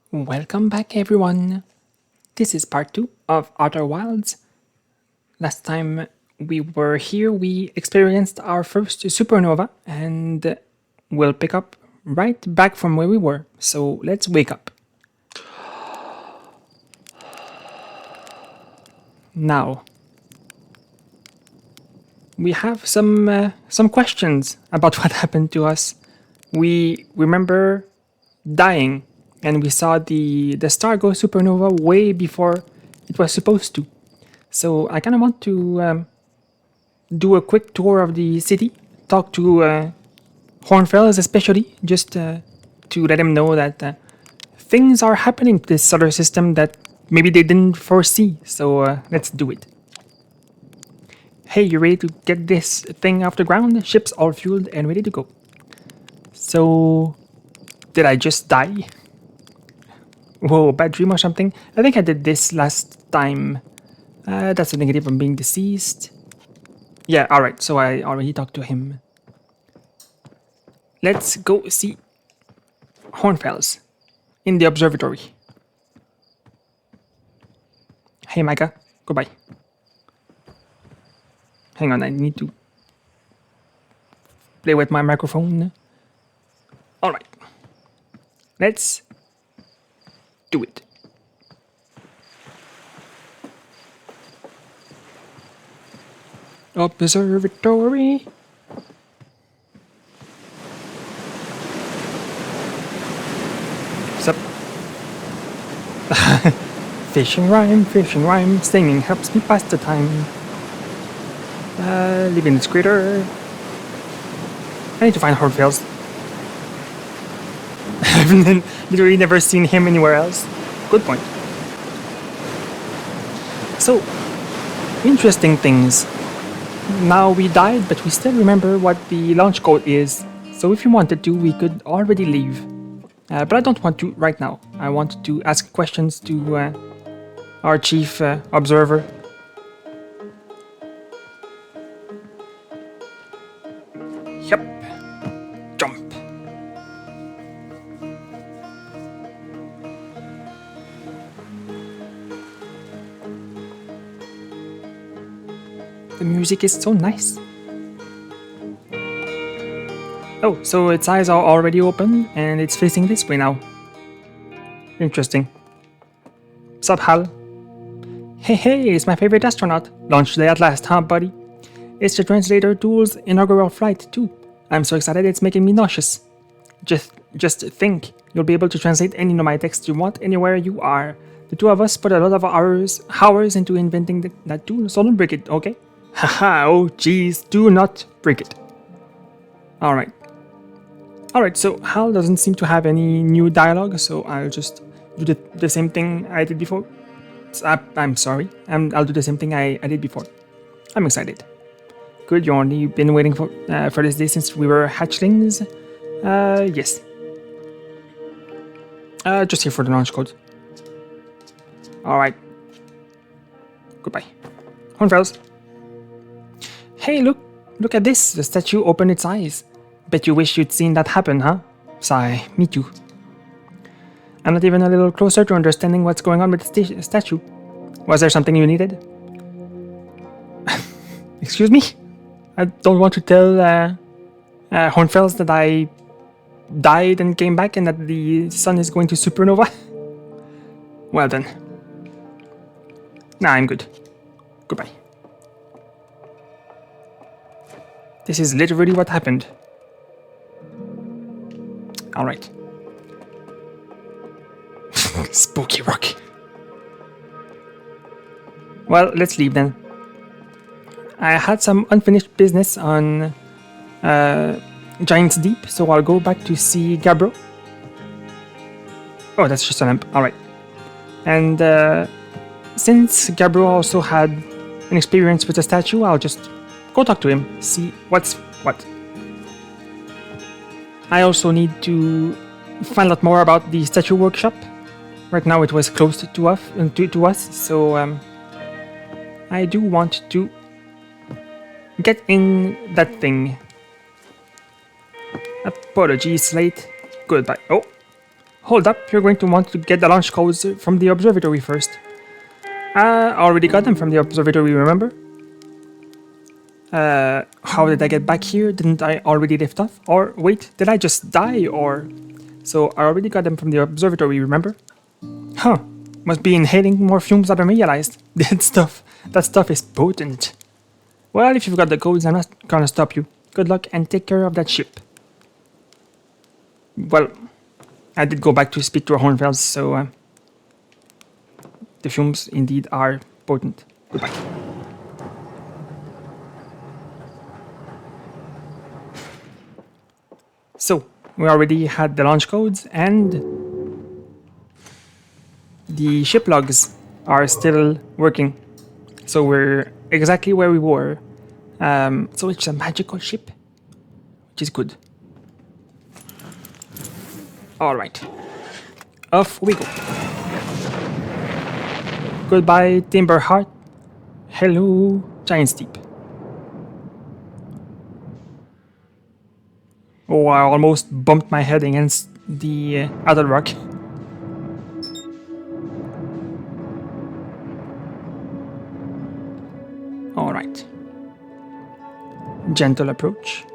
Welcome back, everyone. This is part 2 of Outer Wilds. Last time we were here, we experienced our first supernova, and we'll pick up right back from where we were. So let's wake up. Now, we have some questions about what happened to us. We remember dying, and we saw the star go supernova way before it was supposed to. So I kind of want to do a quick tour of the city, talk to Hornfells especially, just to let him know that things are happening to this solar system that maybe they didn't foresee. So let's do it. Hey, you ready to get this thing off the ground? Ship's all fueled and ready to go. So, did I just die? Whoa, bad dream or something? I think I did this last time. That's a negative from being deceased. Yeah, alright, so I already talked to him. Let's go see Hornfells in the observatory. Hey, Micah, goodbye. Hang on, I need to play with my microphone. Alright, let's do it. Observatory. What's up? Fishing rhyme, singing helps me pass the time. Leaving this crater. I need to find Hornfells. I've literally never seen him anywhere else. Good point. So, interesting things. Now we died, but we still remember what the launch code is. So if you wanted to, we could already leave. But I don't want to right now. I want to ask questions to our chief observer. Yep. Jump. The music is so nice. Oh, so its eyes are already open and it's facing this way now. Interesting. Sup, Hal? Hey, it's my favorite astronaut. Launch day at last, huh, buddy? It's the translator tool's inaugural flight, too. I'm so excited it's making me nauseous. Just think, you'll be able to translate any NOMAIS text you want anywhere you are. The two of us put a lot of hours into inventing that tool, so don't break it, okay? Haha, oh jeez, do not break it. Alright, so Hal doesn't seem to have any new dialogue, so I'll just do the same thing I did before. I'm sorry, I'll do the same thing I did before. I'm excited. Good, you only been waiting for this day since we were hatchlings? Yes. Just here for the launch code. Alright. Goodbye. Hornfells. Hey, look at this. The statue opened its eyes. Bet you wish you'd seen that happen, huh? Sigh, me too. I'm not even a little closer to understanding what's going on with the statue. Was there something you needed? Excuse me? I don't want to tell Hornfells that I died and came back and that the sun is going to supernova. Well then. Nah, I'm good. Goodbye. This is literally what happened. Alright. Spooky rock. Well, let's leave then. I had some unfinished business on Giant's Deep, so I'll go back to see Gabbro. Oh, that's just a lamp. Alright. And since Gabbro also had an experience with the statue, I'll just go talk to him, see what's what. I also need to find out more about the statue workshop. Right now it was closed to us, so I do want to get in that thing. Apologies, late. Goodbye. Oh, Hold up, you're going to want to get the launch codes from the observatory first. I already got them from the observatory, remember? How did I get back here? Didn't I already lift off? Or wait, did I just die? Or... So I already got them from the observatory, remember? Huh, must be inhaling more fumes than I realized. That stuff is potent. Well, if you've got the codes, I'm not gonna stop you. Good luck and take care of that ship. Well, I did go back to speak to Hornfels, so the fumes indeed are potent. Goodbye. So, we already had the launch codes and the ship logs are still working. So we're exactly where we were. So it's a magical ship, which is good. Alright, off we go. Goodbye, Timber Heart. Hello, Giant Steep. Oh, I almost bumped my head against the Attlerock. Alright. Gentle approach.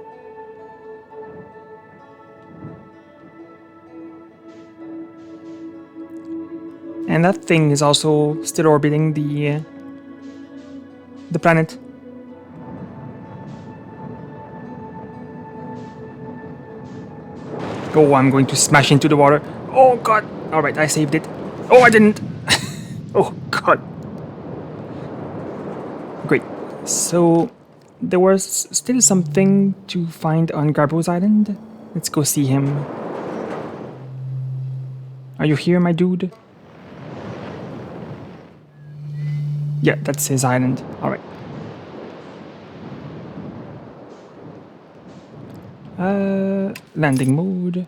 And that thing is also still orbiting the planet. Oh, I'm going to smash into the water. Oh god. Alright, I saved it. Oh, I didn't. Oh god. Great. So, there was still something to find on Garbo's island. Let's go see him. Are you here, my dude? Yeah, that's his island. Alright. Landing mode.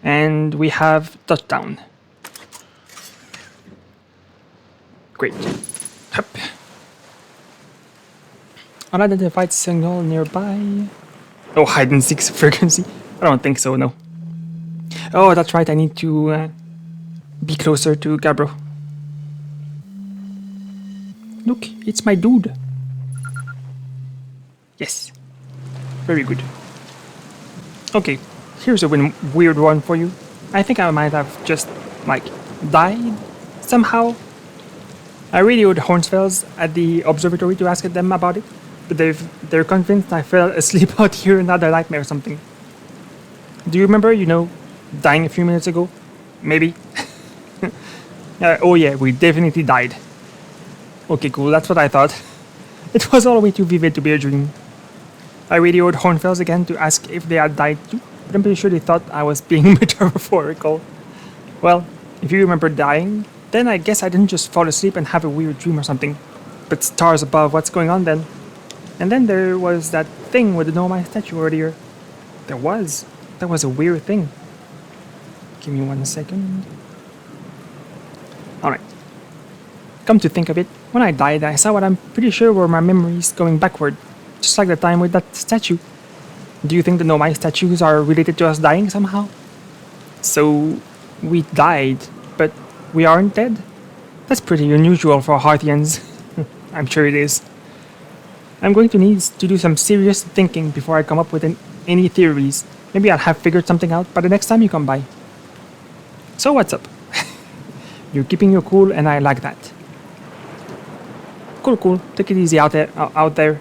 And we have touchdown. Great. Hup. Unidentified signal nearby. Oh, hide and seek frequency? I don't think so, no. Oh, that's right, I need to be closer to Gabbro. Look, it's my dude. Yes. Very good. Okay, here's a weird one for you. I think I might have just, like, died somehow. I radioed Hornsfels at the observatory to ask them about it, but they're convinced I fell asleep out here in another nightmare or something. Do you remember, dying a few minutes ago? Maybe? Oh yeah, we definitely died. Okay, cool, that's what I thought. It was all way too vivid to be a dream. I radioed Hornfels again to ask if they had died too, but I'm pretty sure they thought I was being metaphorical. Well, if you remember dying, then I guess I didn't just fall asleep and have a weird dream or something. But stars above, what's going on then? And then there was that thing with the NOMAIS statue earlier. That was a weird thing. Give me 1 second. Alright. Come to think of it, when I died, I saw what I'm pretty sure were my memories going backward. Just like the time with that statue. Do you think the NOMAIS statues are related to us dying somehow? So, we died, but we aren't dead? That's pretty unusual for Hearthians. I'm sure it is. I'm going to need to do some serious thinking before I come up with any theories. Maybe I'll have figured something out by the next time you come by. So what's up? You're keeping your cool and I like that. Cool. Take it easy out there.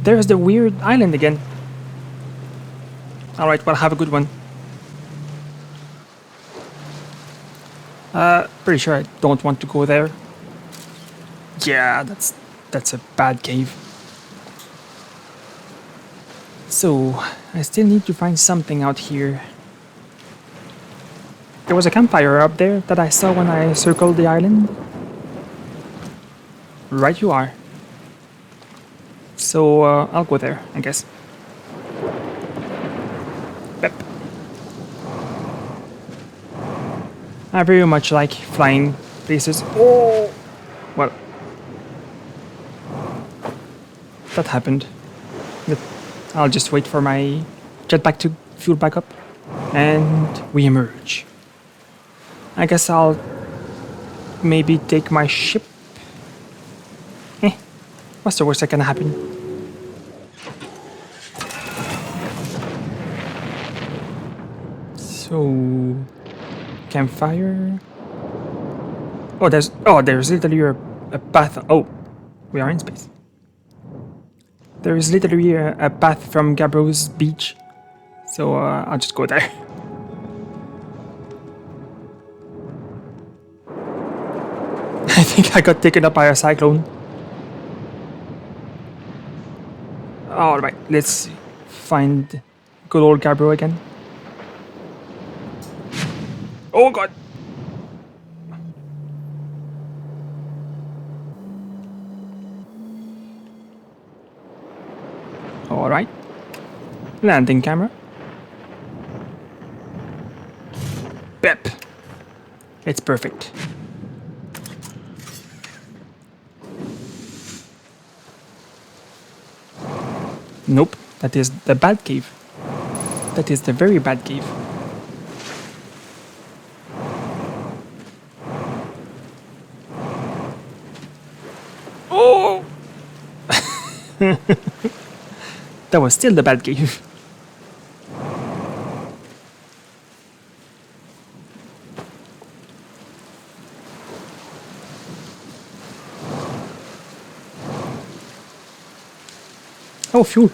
There's the weird island again. Alright, well, have a good one. Pretty sure I don't want to go there. Yeah, that's a bad cave. So, I still need to find something out here. There was a campfire up there that I saw when I circled the island. Right you are. So, I'll go there, I guess. Yep. I very much like flying places. Oh! Well. That happened. I'll just wait for my jetpack to fuel back up, and we emerge. I guess I'll maybe take my ship. What's the worst that can happen? So, campfire. Oh, there's literally a path. Oh, we are in space. There is literally a path from Gabbro's beach, so I'll just go there. I think I got taken up by a cyclone. Alright, let's find good old Gabbro again. Oh god! Alright. Landing camera. Bep. It's perfect. Nope, that is the bad cave. That is the very bad cave. Oh! That was still the bad cave. Oh, fuel.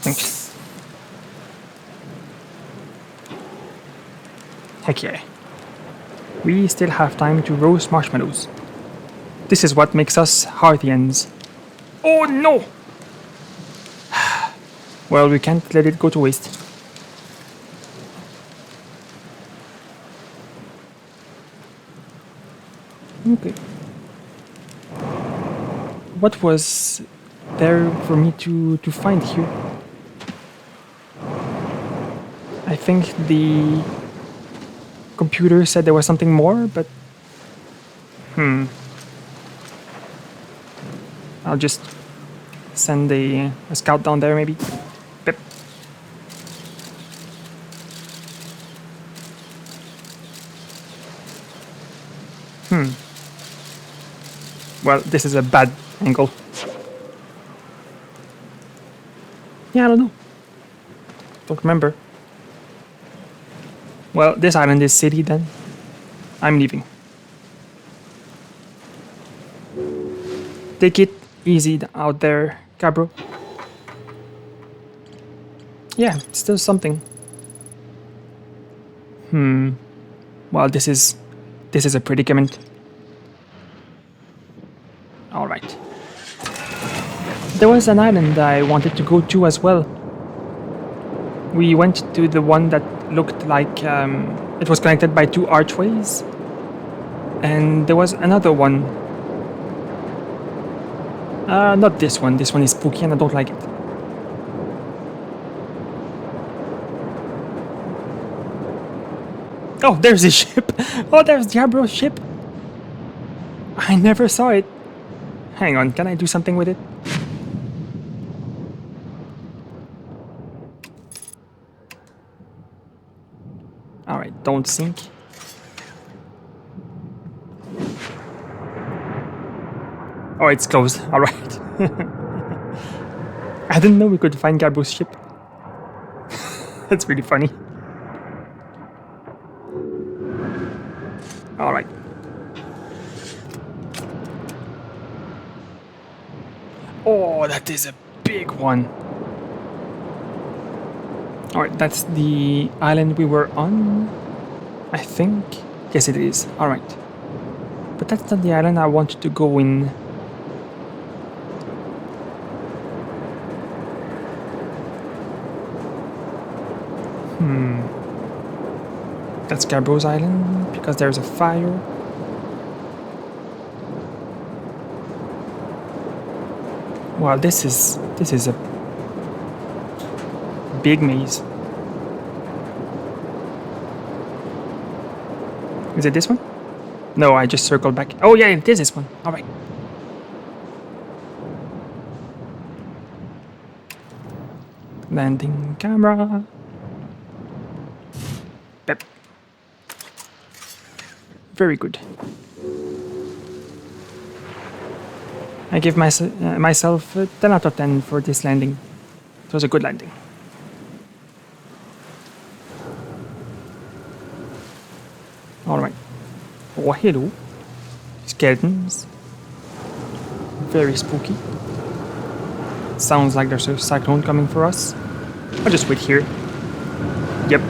Thanks. Heck yeah. We still have time to roast marshmallows. This is what makes us Harthians. Oh no! Well, we can't let it go to waste. Okay. What was there for me to find here? I think the computer said there was something more, but I'll just send a scout down there maybe. Pip. Well, this is a bad angle. Yeah, I don't know. Don't remember. Well, this island is city then. I'm leaving. Take it easy out there, Gabbro. Yeah, it's still something. Well, this is a predicament. Alright. There was an island I wanted to go to as well. We went to the one that looked like it was connected by two archways. And there was another one. Not this one. This one is spooky and I don't like it. Oh, there's his ship. Oh, there's Gabbro's ship. I never saw it. Hang on, can I do something with it? Alright, don't sink. Oh, it's closed. Alright. I didn't know we could find Gabbro's ship. That's really funny. Alright. Oh, that is a big one. Alright, that's the island we were on, I think. Yes, it is. Alright. But that's not the island I wanted to go in. That's Gabbro's island, because there's a fire. Wow, this is a big maze. Is it this one? No, I just circled back. Oh yeah, it is this one. Alright. Landing camera. Pep. Very good. I give myself a 10 out of 10 for this landing. It was a good landing. Alright. Oh, hello. Skeletons. Very spooky. Sounds like there's a cyclone coming for us. I'll just wait here. Yep.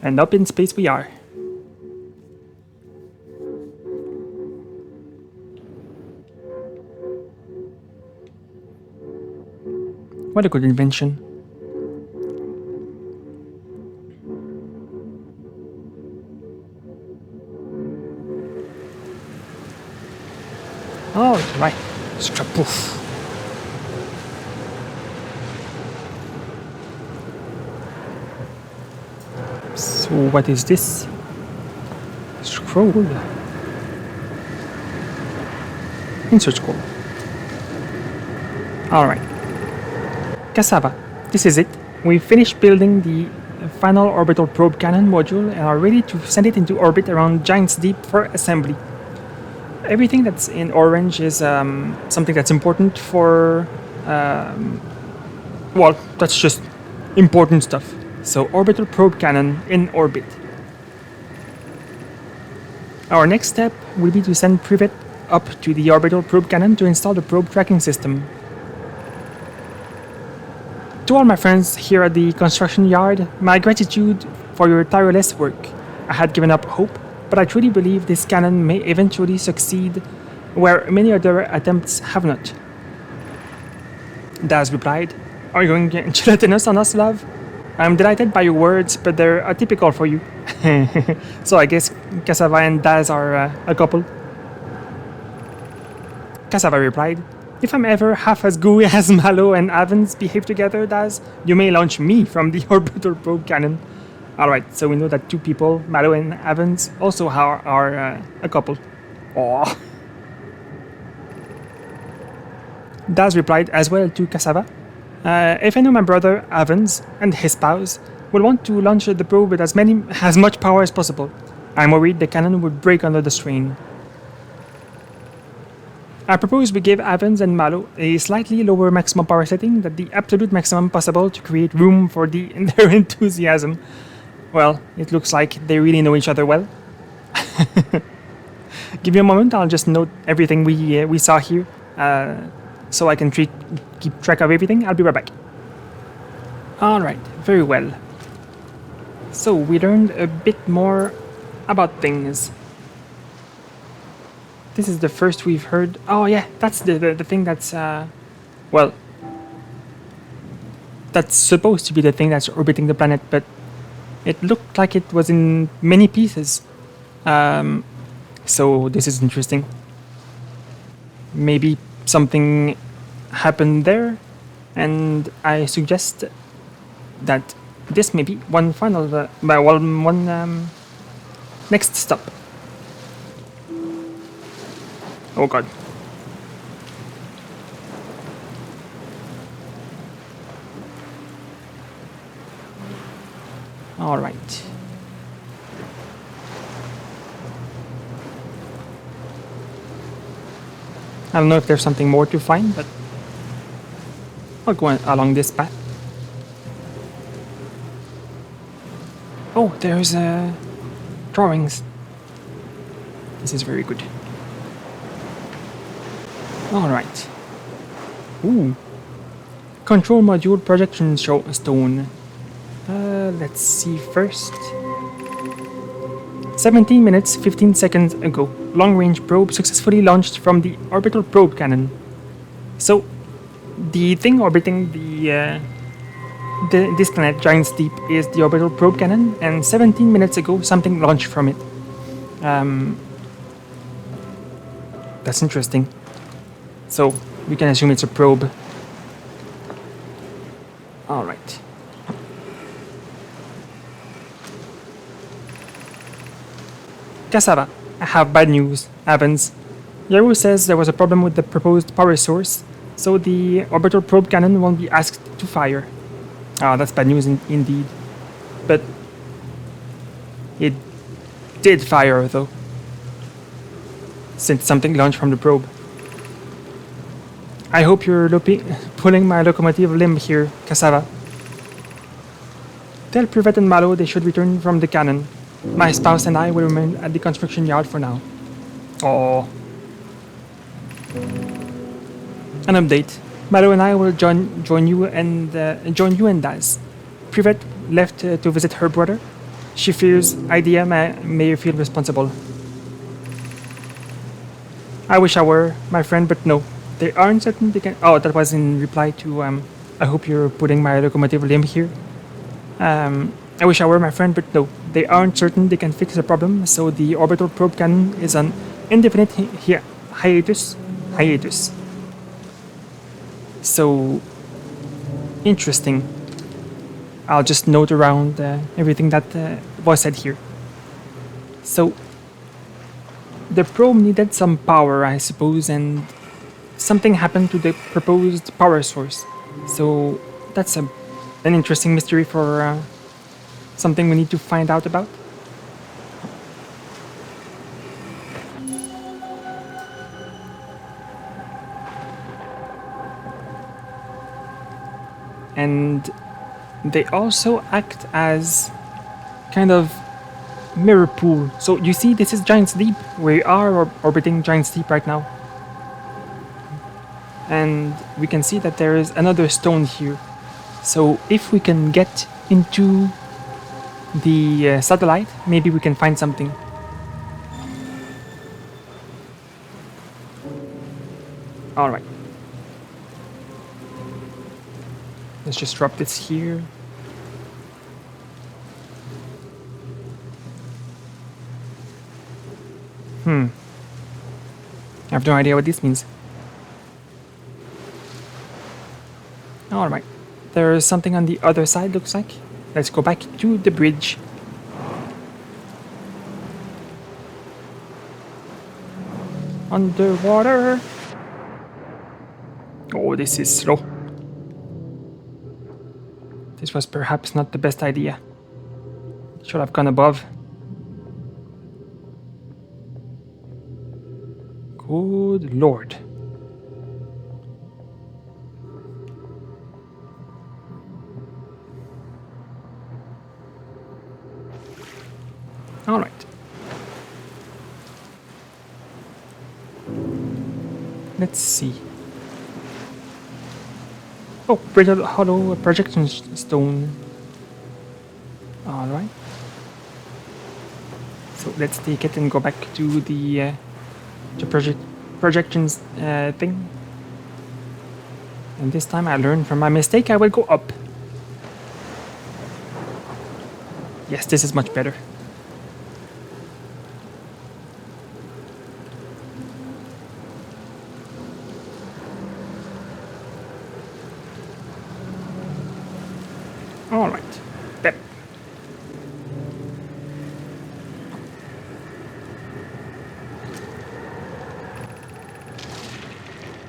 And up in space we are. What a good invention. Oh, right. Strapoof. So what is this? Scroll. Insert scroll. Alright. Cassava, this is it. We finished building the final Orbital Probe Cannon module and are ready to send it into orbit around Giant's Deep for assembly. Everything that's in orange is something that's important for... well, that's just important stuff. So, Orbital Probe Cannon in orbit. Our next step will be to send Privet up to the Orbital Probe Cannon to install the probe tracking system. To all my friends here at the construction yard, my gratitude for your tireless work. I had given up hope, but I truly believe this cannon may eventually succeed where many other attempts have not. Daz replied, "Are you going gelatinous on us, love? I'm delighted by your words, but they're atypical for you." So I guess Cassava and Daz are a couple. Cassava replied, "If I'm ever half as gooey as Mallow and Avens behave together, Daz, you may launch me from the Orbital Probe Cannon." Alright, so we know that two people, Mallow and Avens, also are a couple. Aww. Daz replied as well to Cassava, "If I know my brother, Avens, and his spouse will want to launch the probe with as much power as possible, I'm worried the cannon would break under the strain. I propose we give Avens and Mallow a slightly lower maximum power setting than the absolute maximum possible to create room for their enthusiasm." Well, it looks like they really know each other well. Give me a moment, I'll just note everything we saw here, so I can keep track of everything. I'll be right back. Alright, very well. So, we learned a bit more about things. This is the first we've heard. Oh yeah, that's the thing that's, well, that's supposed to be the thing that's orbiting the planet, but it looked like it was in many pieces. So this is interesting. Maybe something happened there, and I suggest that this may be one final, next stop. Oh god. All right. I don't know if there's something more to find, but I'll go along this path. Oh, there's drawings. This is very good. All right. Ooh. Control module projection stone. Let's see first. 17 minutes, 15 seconds ago, long-range probe successfully launched from the Orbital Probe Cannon. So, the thing orbiting this planet, Giant's Deep, is the Orbital Probe Cannon, and 17 minutes ago, something launched from it. That's interesting. So, we can assume it's a probe. Alright. Cassava, I have bad news. Avens. Yaru says there was a problem with the proposed power source. So the Orbital Probe Cannon won't be asked to fire. Ah, that's bad news indeed. But it did fire, though. Since something launched from the probe. I hope you're pulling my locomotive limb here, Cassava. Tell Privet and Mallow they should return from the cannon. My spouse and I will remain at the construction yard for now. Oh. An update. Mallow and I will join you and Daz. Privet left to visit her brother. She fears Idaea may feel responsible. I wish I were, my friend, but no. They aren't certain they can... Oh, that was in reply to, I hope you're putting my locomotive limb here. I wish I were, my friend, but no. They aren't certain they can fix the problem, so the Orbital Probe Cannon is on indefinite hiatus. So... interesting. I'll just note around everything that was said here. So... the probe needed some power, I suppose, and something happened to the proposed power source. So that's an interesting mystery for something we need to find out about. And they also act as kind of mirror pool. So you see, this is Giant's Deep. We are orbiting Giant's Deep right now. And we can see that there is another stone here. So if we can get into the satellite, maybe we can find something. Alright. Let's just drop this here. I have no idea what this means. Alright. There is something on the other side, looks like. Let's go back to the bridge. Underwater. Oh, this is slow. This was perhaps not the best idea. Should have gone above. Good Lord. All right. Let's see. Oh, Brittle Hollow projection stone. All right. So let's take it and go back to the projections thing. And this time I learned from my mistake. I will go up. Yes, this is much better. All right. Pep.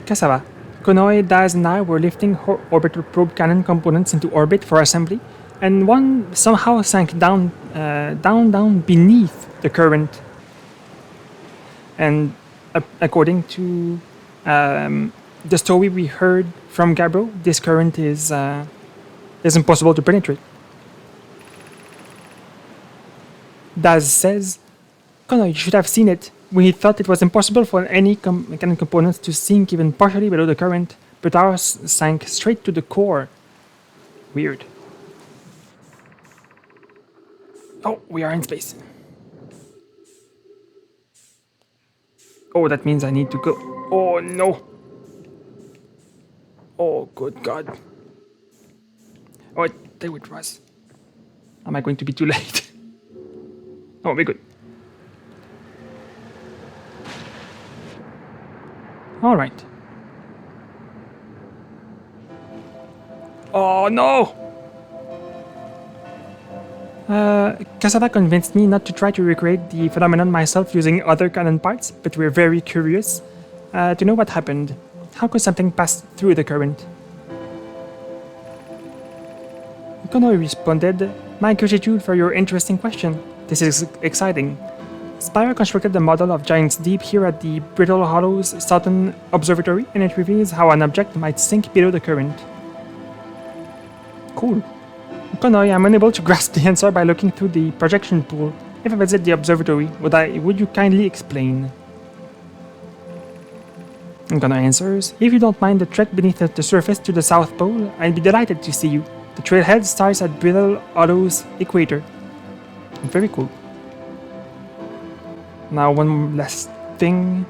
Cassava. Conoy, Daz, and I were lifting Orbital Probe Cannon components into orbit for assembly, and one somehow sank down beneath the current. And according to the story we heard from Gabbro, this current is impossible to penetrate. Daz says, Conoy, you should have seen it. We thought it was impossible for any cannon components to sink even partially below the current, but ours sank straight to the core. Weird. Oh, we are in space. Oh, that means I need to go. Oh, no. Oh, good God. Oh, there it was. Am I going to be too late? Oh, we're good. All right. Oh, no! Cassava convinced me not to try to recreate the phenomenon myself using other cannon parts, but we're very curious to know what happened. How could something pass through the current? Conoy responded, "My gratitude for your interesting question. This is exciting. Spire constructed a model of Giant's Deep here at the Brittle Hollows Southern Observatory, and it reveals how an object might sink below the current." Cool. Conoy, I'm unable to grasp the answer by looking through the projection pool. If I visit the observatory, would you kindly explain? Conoy answers, "If you don't mind the trek beneath the surface to the South Pole, I'd be delighted to see you. The trailhead starts at Brittle Hollows Equator." Very cool. Now one last thing.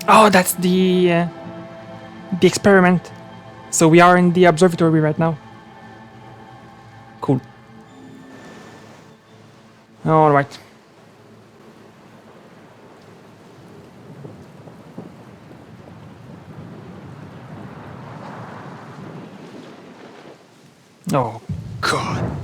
Oh, that's the experiment. So we are in the observatory right now. Cool. All right. Oh, God.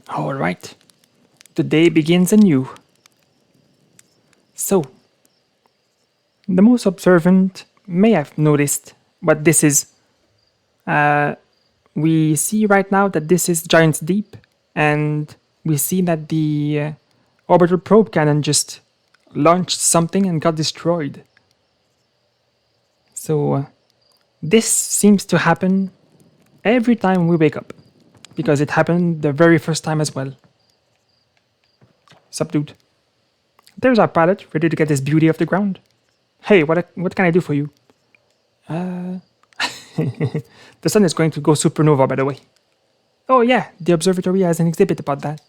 All right. The day begins anew. So, the most observant may have noticed what this is. We see right now that this is Giant's Deep, and we see that the Orbital Probe Cannon just launched something and got destroyed. So, this seems to happen every time we wake up, because it happened the very first time as well. Sup, dude? There's our pilot, ready to get this beauty off the ground. Hey, what can I do for you? The sun is going to go supernova, by the way. Oh yeah, the observatory has an exhibit about that.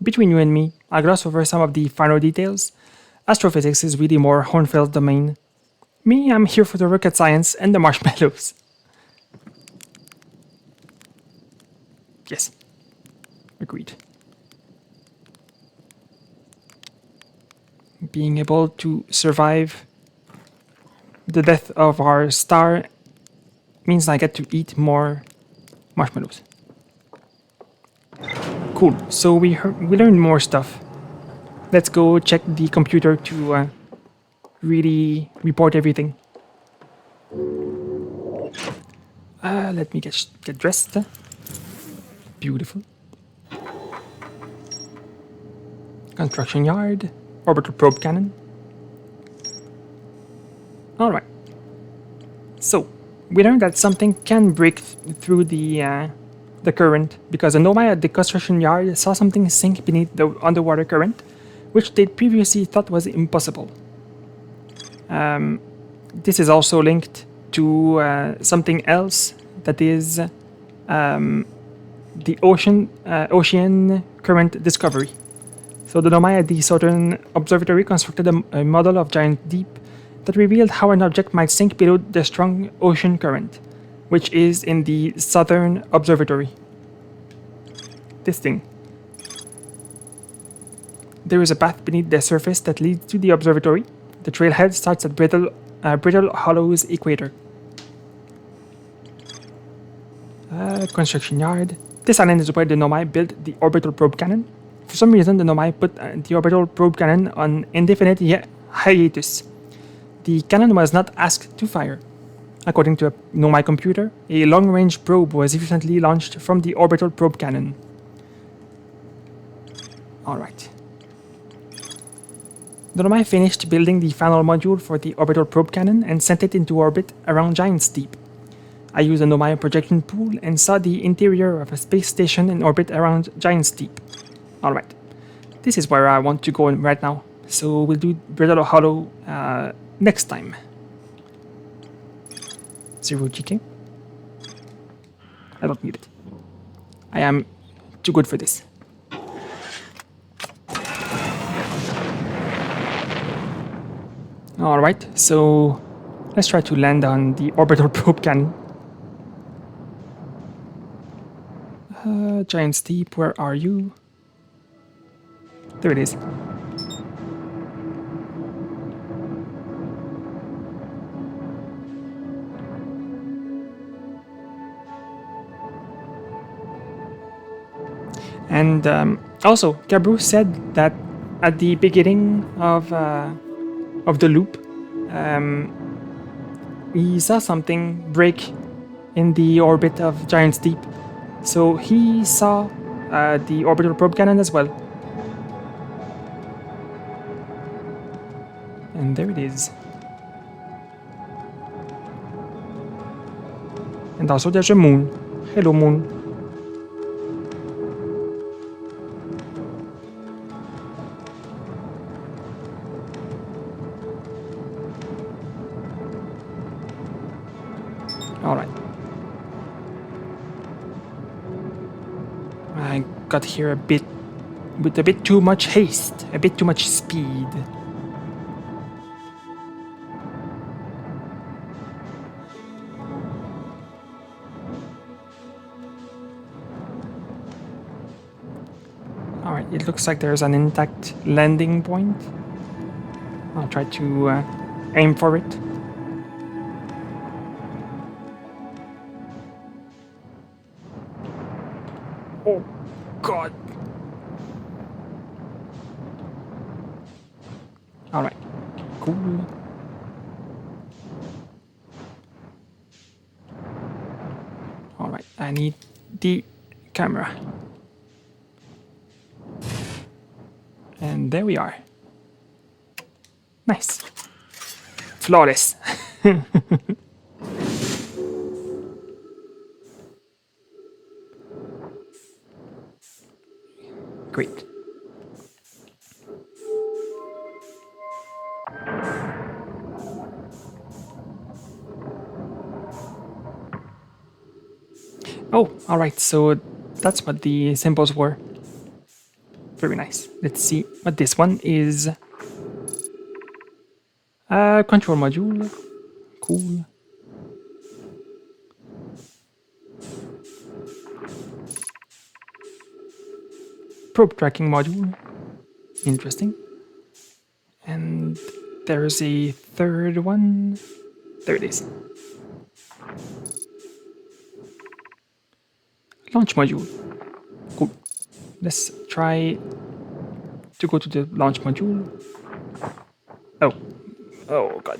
Between you and me, I'll gloss over some of the finer details. Astrophysics is really more Hornfield's domain. Me, I'm here for the rocket science and the marshmallows. Yes. Agreed. Being able to survive the death of our star means I get to eat more marshmallows. Cool. So we learned more stuff. Let's go check the computer to really report everything. Let me get dressed. Beautiful. Construction yard. Orbital Probe Cannon. Alright. So, we learned that something can break through the current because a NOMAIS at the construction yard saw something sink beneath the underwater current, which they previously thought was impossible. This is also linked to something else that is the ocean current discovery. So the NOMAIS at the Southern Observatory constructed a model of Giant Deep that revealed how an object might sink below the strong ocean current, which is in the Southern Observatory. This thing. There is a path beneath the surface that leads to the observatory. The trailhead starts at Brittle Hollows Equator. Construction yard. This island is where the NOMAIS built the Orbital Probe Cannon. For some reason, the NOMAIS put the Orbital Probe Cannon on indefinite hiatus. The cannon was not asked to fire. According to a NOMAIS computer, a long-range probe was recently launched from the Orbital Probe Cannon. Alright. The NOMAIS finished building the final module for the Orbital Probe Cannon and sent it into orbit around Giant's Deep. I used a NOMAIS projection pool and saw the interior of a space station in orbit around Giant's Deep. Alright. This is where I want to go right now. So we'll do Brittle Hollow next time. 0 GK. I don't need it. I am too good for this. Alright, so let's try to land on the Orbital Probe Cannon. Giant's Deep, where are you? There it is. And also, Cabru said that at the beginning of the loop, he saw something break in the orbit of Giant's Deep. So he saw the Orbital Probe Cannon as well. And there it is. And also there's a moon. Hello, moon. Alright. I got here with a bit too much haste, a bit too much speed. Alright, it looks like there's an intact landing point. I'll try to aim for it. Oh, God. Alright, cool. Alright, I need the camera. And there we are. Nice. Flawless. Great. Oh, alright, so that's what the symbols were. Very nice. Let's see what this one is. Control module. Cool. Probe tracking module. Interesting. And there's a third one. There it is. Launch module. Cool. Let's try to go to the launch module. Oh. Oh, God.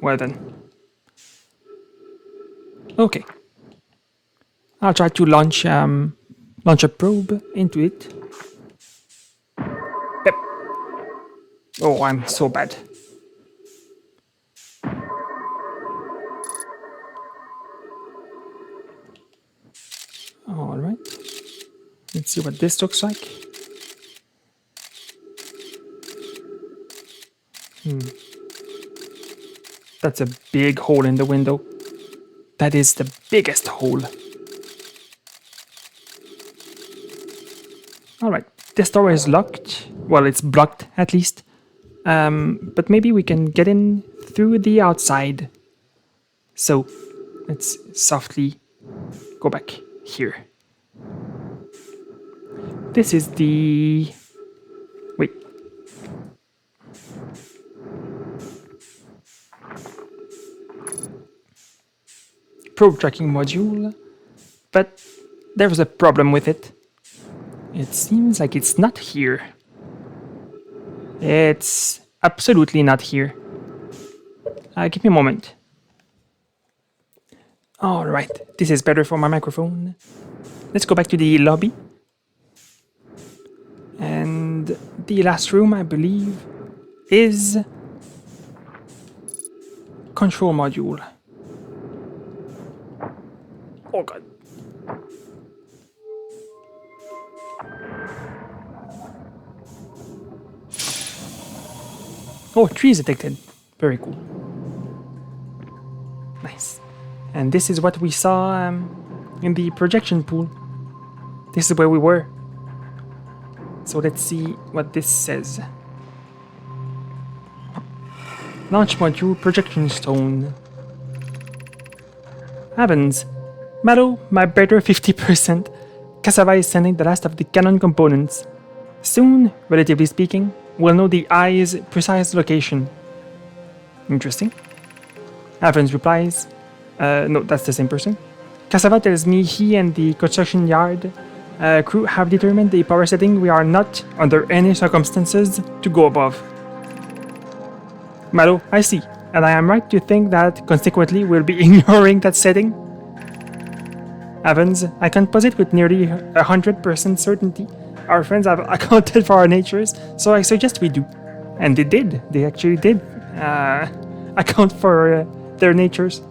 Well then. Okay. I'll try to launch a probe into it. Yep. Oh, I'm so bad. Alright. Let's see what this looks like. That's a big hole in the window. That is the biggest hole. Alright, this door is locked. Well, it's blocked at least. But maybe we can get in through the outside. So, let's softly go back here. This is the... Wait. Probe tracking module. But there was a problem with it. It seems like it's not here. It's absolutely not here. Give me a moment. Alright, this is better for my microphone. Let's go back to the lobby. And the last room, I believe, is control module. Oh god. Oh, trees detected. Very cool. Nice. And this is what we saw in the projection pool. This is where we were. So let's see what this says. Launch module projection stone. Avens. Mallow, my better 50%. Cassava is sending the last of the cannon components. Soon, relatively speaking, we'll know the eye's precise location. Interesting. Avens replies, no, that's the same person. Cassava tells me he and the construction yard crew have determined the power setting we are not, under any circumstances, to go above. Mallow, I see, and I am right to think that, consequently, we'll be ignoring that setting? Avens, I can posit with nearly 100% certainty our friends have accounted for our natures, so I suggest we do. And they did. They actually did account for their natures.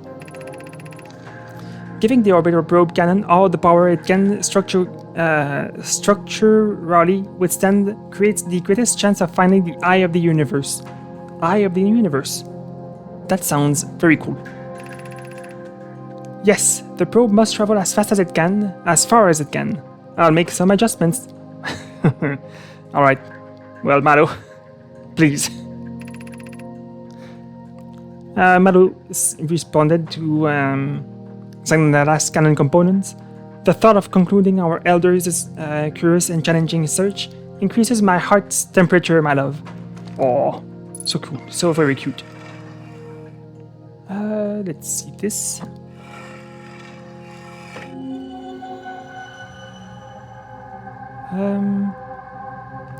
Giving the Orbital Probe Cannon all the power it can structurally withstand creates the greatest chance of finding the Eye of the Universe. Eye of the Universe. That sounds very cool. Yes, the probe must travel as fast as it can, as far as it can. I'll make some adjustments. Alright. Well, Mallow, please. Mallow responded to signing the last cannon components. The thought of concluding our elders' curious and challenging search increases my heart's temperature, my love. Oh, so cool, so very cute. Let's see this.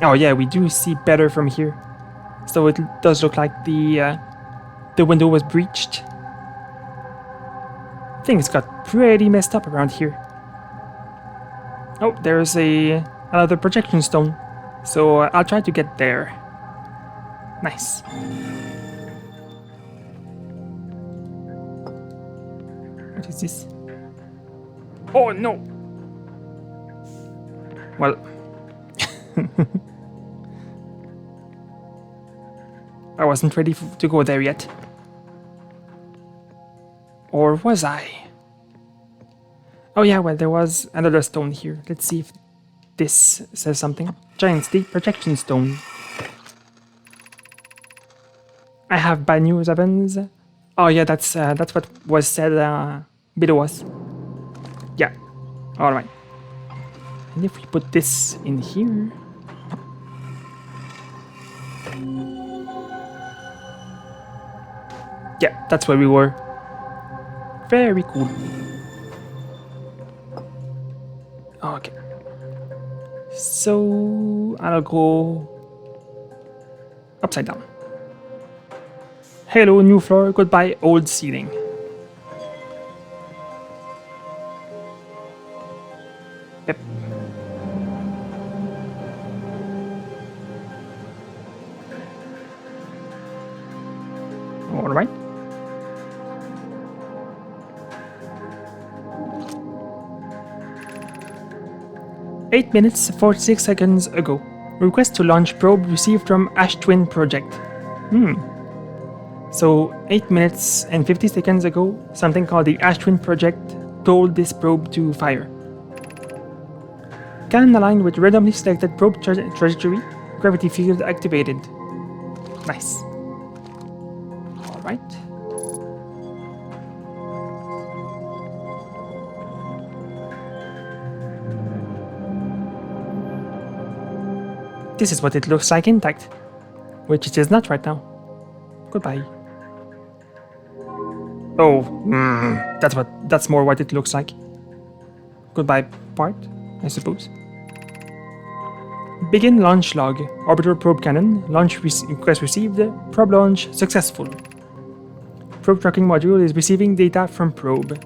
Oh yeah, we do see better from here. So it does look like the window was breached. Things got pretty messed up around here. Oh, there's another projection stone. So I'll try to get there. Nice. What is this? Oh no! Well... I wasn't ready to go there yet. Or was I? Oh yeah, well there was another stone here. Let's see if this says something. Giant State Projection Stone. I have bad news, Avens. Oh yeah, that's what was said below us. Yeah, alright. And if we put this in here... Yeah, that's where we were. Very cool. Okay. So I'll go upside down. Hello, new floor. Goodbye, old ceiling. Yep. All right. Eight minutes 46 seconds ago. Request to launch probe received from Ash Twin Project. So 8 minutes and 50 seconds ago, something called the Ash Twin Project told this probe to fire. Cannon aligned with randomly selected probe trajectory. Gravity field activated. Nice. Alright. This is what it looks like intact, which it is not right now. Goodbye. Oh, that's more what it looks like. Goodbye part, I suppose. Begin launch log. Orbital Probe Cannon. Launch request received. Probe launch successful. Probe tracking module is receiving data from probe.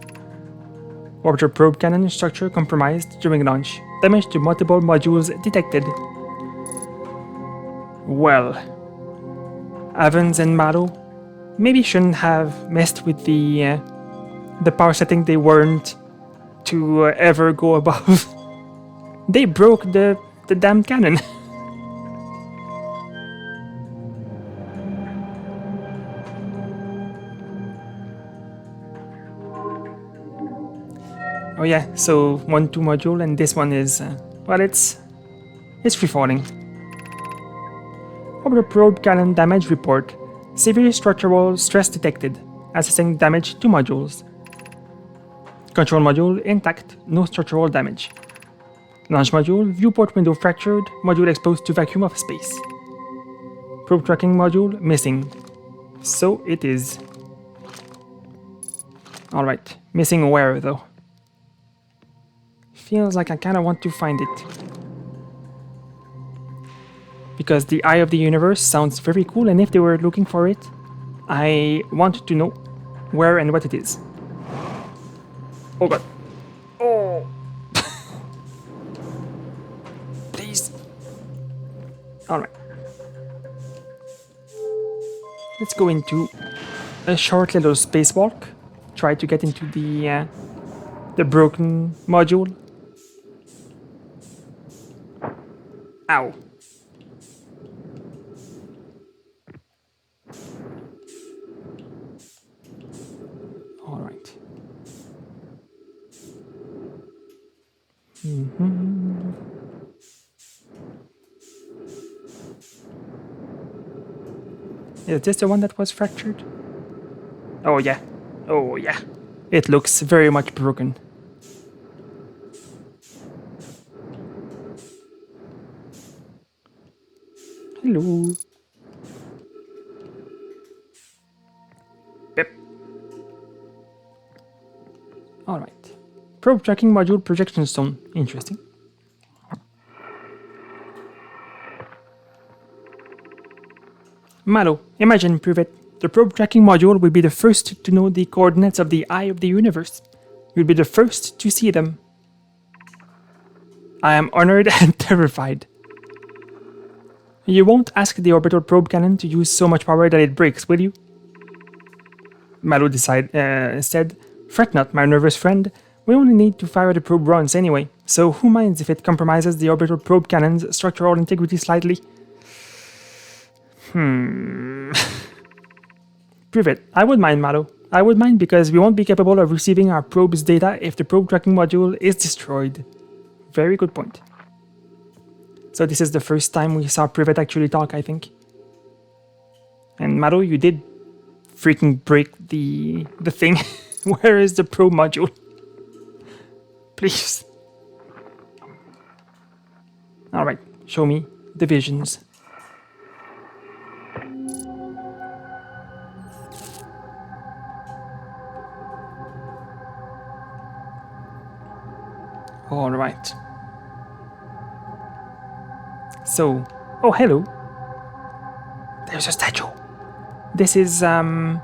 Orbital Probe Cannon structure compromised during launch. Damage to multiple modules detected. Well, Avens and Mallow maybe shouldn't have messed with the power setting they weren't to ever go above. They broke the damn cannon. Oh yeah, so 1-2 module, and this one is, well, it's free falling. Orbital Probe Cannon damage report. Severe structural stress detected. Assessing damage to modules. Control module intact, no structural damage. Launch module, viewport window fractured, module exposed to vacuum of space. Probe tracking module missing. So it is. Alright, missing where though? Feels like I kinda want to find it. Because the Eye of the Universe sounds very cool, and if they were looking for it, I want to know where and what it is. Oh god. Oh! Please. Alright. Let's go into a short little spacewalk. Try to get into the broken module. Ow. Alright. Is this the one that was fractured? Oh yeah. Oh yeah. It looks very much broken. Hello. Yep. Alright. Probe tracking module projection stone. Interesting. Mallow, imagine, Privet. The probe tracking module will be the first to know the coordinates of the Eye of the Universe. You'll be the first to see them. I am honored and terrified. You won't ask the Orbital Probe Cannon to use so much power that it breaks, will you? Mallow said, Fret not, my nervous friend. We only need to fire the probe once anyway, so who minds if it compromises the Orbital Probe Cannon's structural integrity slightly? Privet, I would mind, Mallow. I would mind because we won't be capable of receiving our probe's data if the probe tracking module is destroyed. Very good point. So this is the first time we saw Privet actually talk, I think. And Mallow, you did freaking break the thing. Where is the probe module? Please. Alright, show me the visions. Alright. So, oh hello. There's a statue. This is the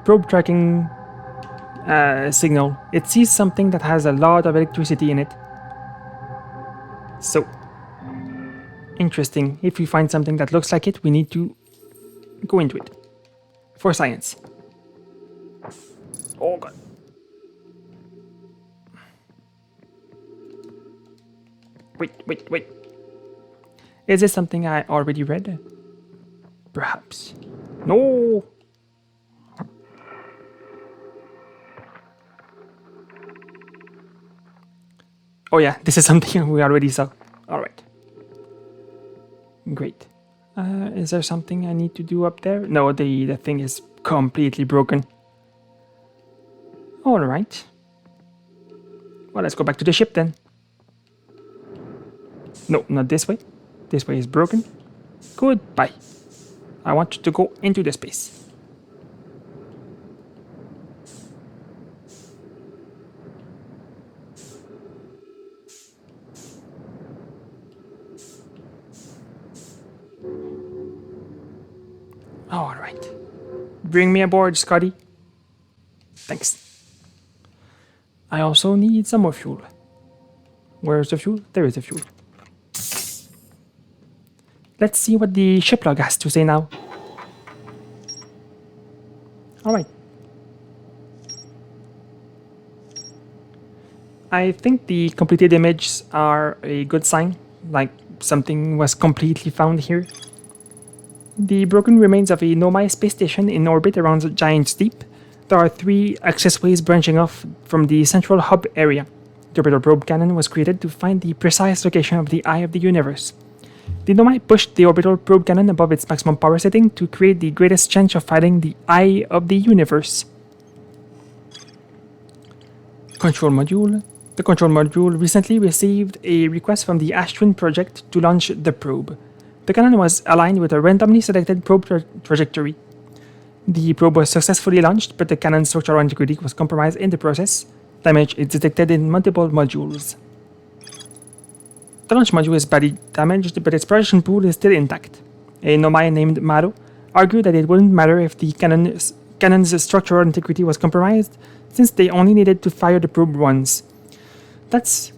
probe tracking signal. It sees something that has a lot of electricity in it. So, interesting. If we find something that looks like it, we need to go into it. For science. Oh god. Wait. Is this something I already read? Perhaps. No! Oh yeah, this is something we already saw. Alright. Great. Is there something I need to do up there? No, the thing is completely broken. Alright. Well, let's go back to the ship then. No, not this way. This way is broken. Goodbye. I want you to go into the space. Alright. Bring me aboard, Scotty. Thanks. I also need some more fuel. Where's the fuel? There is the fuel. Let's see what the ship log has to say now. Alright. I think the completed images are a good sign, like something was completely found here. The broken remains of a NOMAIS space station in orbit around Giant's Deep. There are 3 accessways branching off from the central hub area. The Orbital Probe Cannon was created to find the precise location of the Eye of the Universe. The NOMAIS pushed the Orbital Probe Cannon above its maximum power setting to create the greatest chance of finding the Eye of the Universe. Control Module. The Control Module recently received a request from the Ashwin project to launch the probe. The cannon was aligned with a randomly selected probe trajectory. The probe was successfully launched, but the cannon's structural integrity was compromised in the process. Damage is detected in multiple modules. The launch module is badly damaged, but its projection pool is still intact. A NOMAIS named Mallow argued that it wouldn't matter if the cannon's structural integrity was compromised, since they only needed to fire the probe once. That's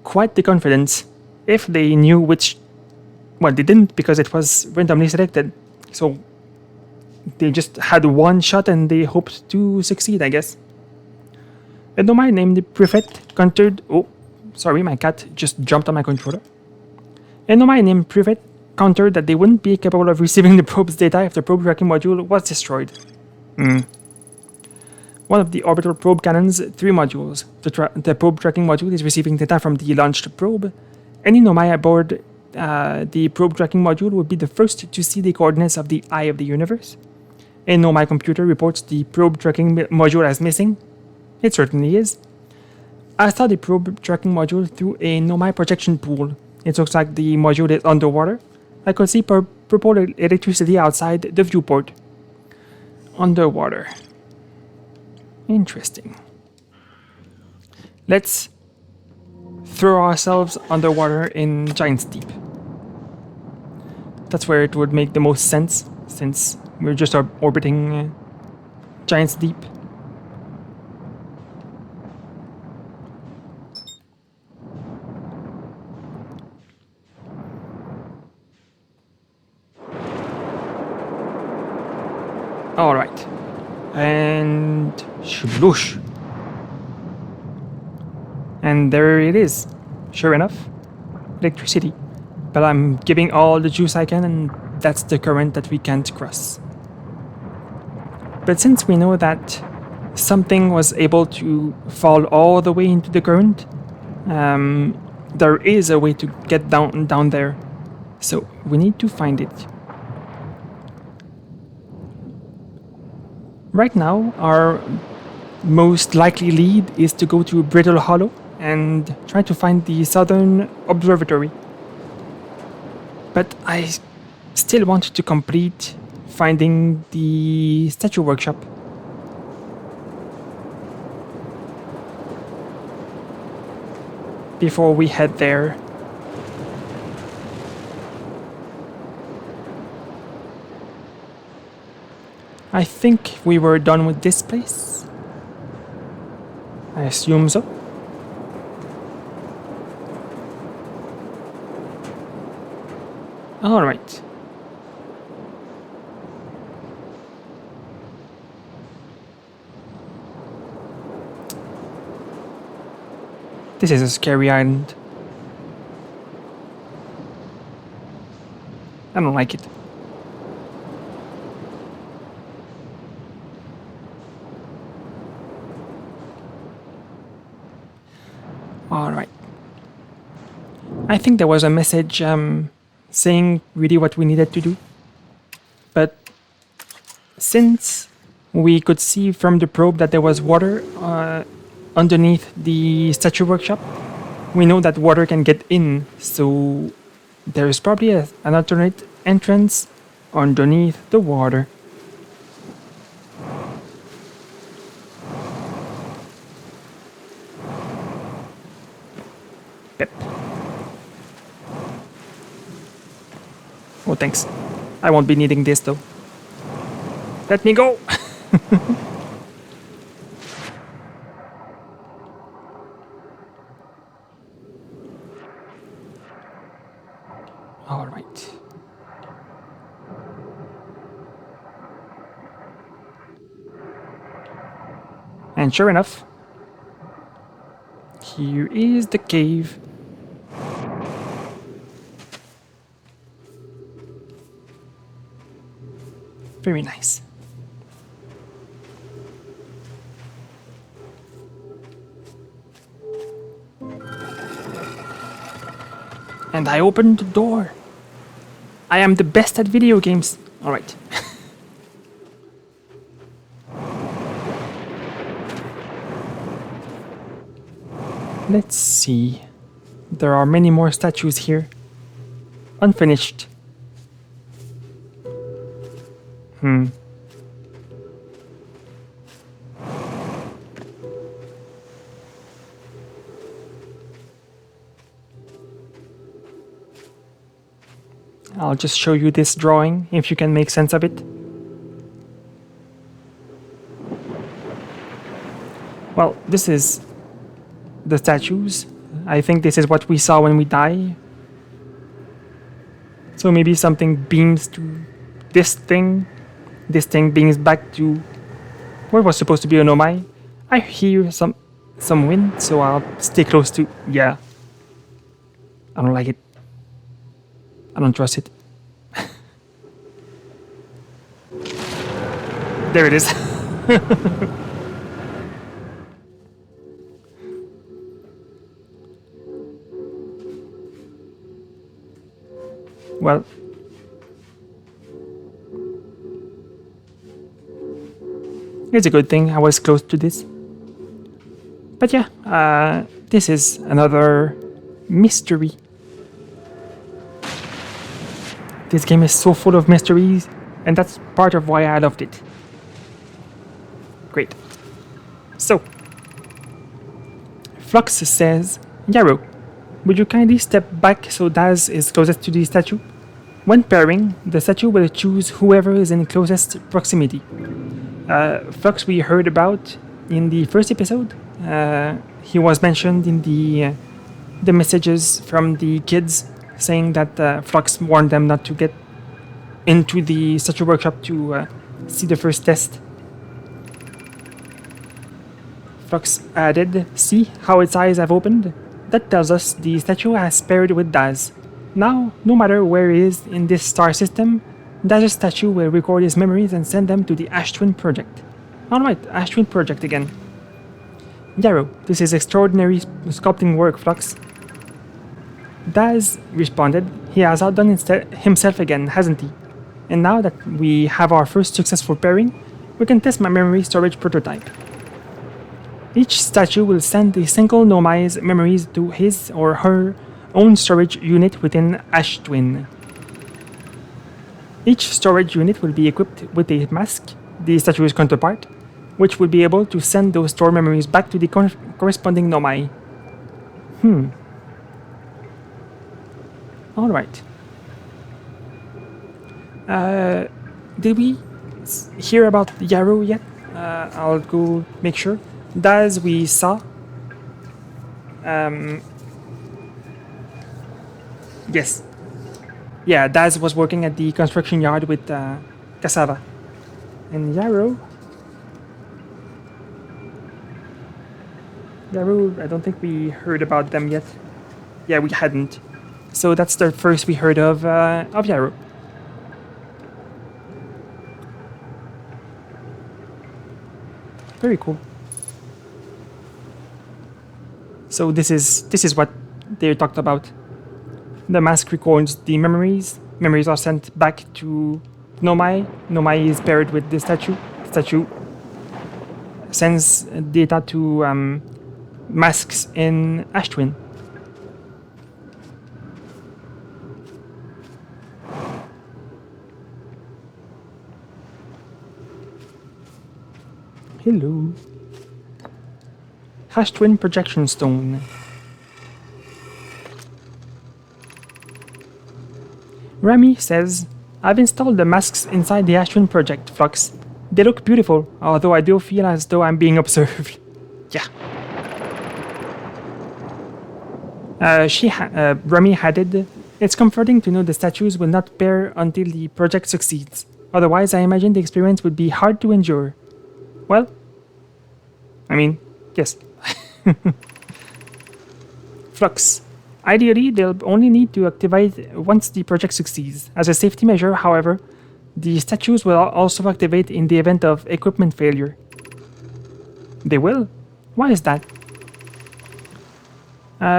quite the confidence, if they knew which... Well, they didn't because it was randomly selected, so they just had one shot and they hoped to succeed, I guess. A NOMAIS named Privet countered... Oh, sorry, my cat just jumped on my controller. A NOMAIS named Privet countered that they wouldn't be capable of receiving the probe's data if the probe tracking module was destroyed. One of the Orbital Probe Cannon's 3 modules. The probe tracking module is receiving data from the launched probe. Any NOMAIS aboard the probe tracking module would be the first to see the coordinates of the Eye of the Universe. A NOMAIS computer reports the probe tracking module as missing. It certainly is. I saw the probe tracking module through a NOMAIS projection pool. It looks like the module is underwater. I could see purple electricity outside the viewport. Underwater. Interesting. Let's throw ourselves underwater in Giant's Deep. That's where it would make the most sense, since we're just orbiting Giant's Deep. Alright. And shloosh. And there it is. Sure enough. Electricity. But I'm giving all the juice I can, and that's the current that we can't cross. But since we know that something was able to fall all the way into the current, there is a way to get down there. So we need to find it. Right now, our most likely lead is to go to Brittle Hollow and try to find the Southern Observatory. But I still want to complete finding the statue workshop. Before we head there. I think we were done with this place. I assume so. All right. This is a scary island. I don't like it. Alright. I think there was a message saying really what we needed to do. But since we could see from the probe that there was water underneath the statue workshop, we know that water can get in, so there is probably an alternate entrance underneath the water. Pip. Oh, thanks. I won't be needing this though. Let me go! Alright. And sure enough, here is the cave. Very nice. And I opened the door. I am the best at video games. Alright. Let's see. There are many more statues here. Unfinished. I'll just show you this drawing, if you can make sense of it. Well, this is the statues. I think this is what we saw when we die. So maybe something beams to this thing beams back to what was supposed to be a Nomai. I hear some wind, so I'll stay close to... Yeah. I don't like it. I don't trust it. There it is. Well, it's a good thing I was close to this. But yeah, this is another mystery. This game is so full of mysteries, and that's part of why I loved it. Great. So, Phlox says, Yarrow, would you kindly step back so Daz is closest to the statue? When pairing, the statue will choose whoever is in closest proximity. Phlox we heard about in the first episode. He was mentioned in the messages from the kids saying that Phlox warned them not to get into the statue workshop to see the first test. Phlox added, see how its eyes have opened? That tells us the statue has paired with Daz. Now, no matter where he is in this star system, Daz's statue will record his memories and send them to the Ash Twin Project. Alright, Ash Twin Project again. Yarrow, this is extraordinary sculpting work, Phlox. Daz responded, he has outdone himself again, hasn't he? And now that we have our first successful pairing, we can test my memory storage prototype. Each statue will send a single NOMAIS memories to his or her own storage unit within Ash Twin. Each storage unit will be equipped with a mask, the statue's counterpart, which will be able to send those stored memories back to the corresponding Nomai. Alright. Did we hear about Yarrow yet? I'll go make sure. Daz we saw. Yes. Yeah, Daz was working at the construction yard with Cassava. And Yarrow, I don't think we heard about them yet. Yeah, we hadn't. So that's the first we heard of Yarrow. Very cool. So this is what they talked about. The mask records the memories. Memories are sent back to Nomai. Nomai is paired with the statue. The statue sends data to masks in Ash Twin. Hello. Ash Twin projection stone. Rami says, I've installed the masks inside the Ash Twin project, Phlox. They look beautiful, although I do feel as though I'm being observed. Yeah. Remy added, "It's comforting to know the statues will not pair until the project succeeds. Otherwise, I imagine the experience would be hard to endure." Well, I mean, yes. Phlox. Ideally, they'll only need to activate once the project succeeds. As a safety measure, however, the statues will also activate in the event of equipment failure. They will? Why is that?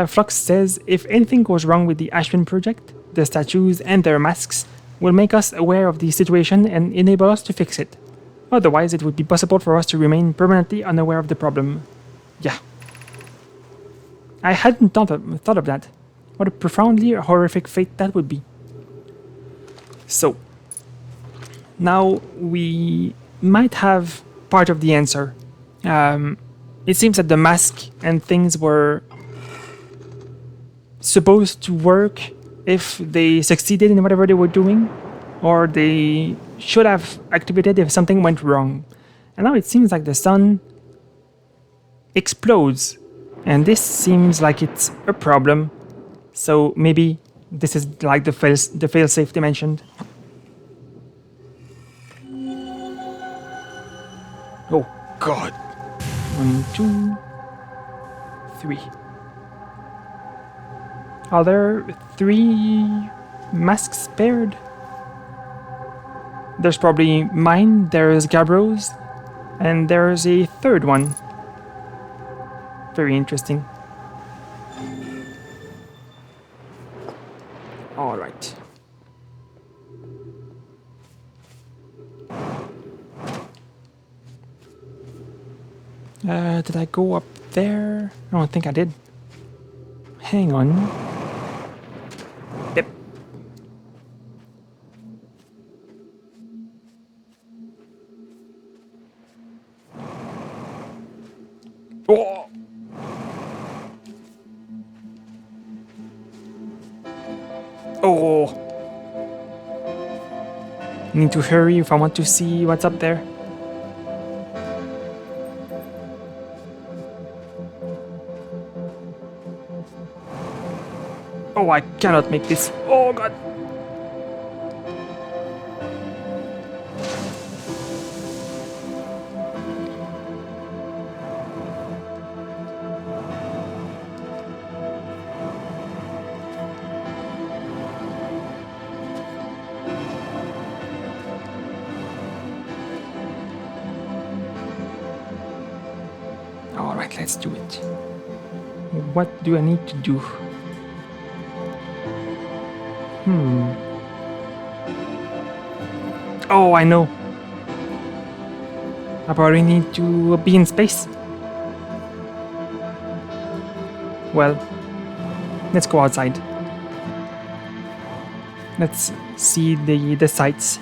Phlox says, if anything goes wrong with the Ashwin project, the statues and their masks will make us aware of the situation and enable us to fix it. Otherwise, it would be possible for us to remain permanently unaware of the problem. Yeah. I hadn't thought of that. What a profoundly horrific fate that would be. So, now we might have part of the answer. It seems that the mask and things were supposed to work if they succeeded in whatever they were doing, or they should have activated if something went wrong. And now it seems like the sun explodes, and this seems like it's a problem. So maybe this is like the failsafe they mentioned. Oh God! 1, 2, 3. Are there 3 masks paired? There's probably mine, there's Gabro's, and there's a third one. Very interesting. Alright. Did I go up there? I don't think I did. Hang on. Yep. Oh! Oh! Need to hurry if I want to see what's up there. Oh, I cannot make this. Oh God! Alright, let's do it. What do I need to do? Oh, I know. I probably need to be in space. Well, let's go outside. Let's see the sights.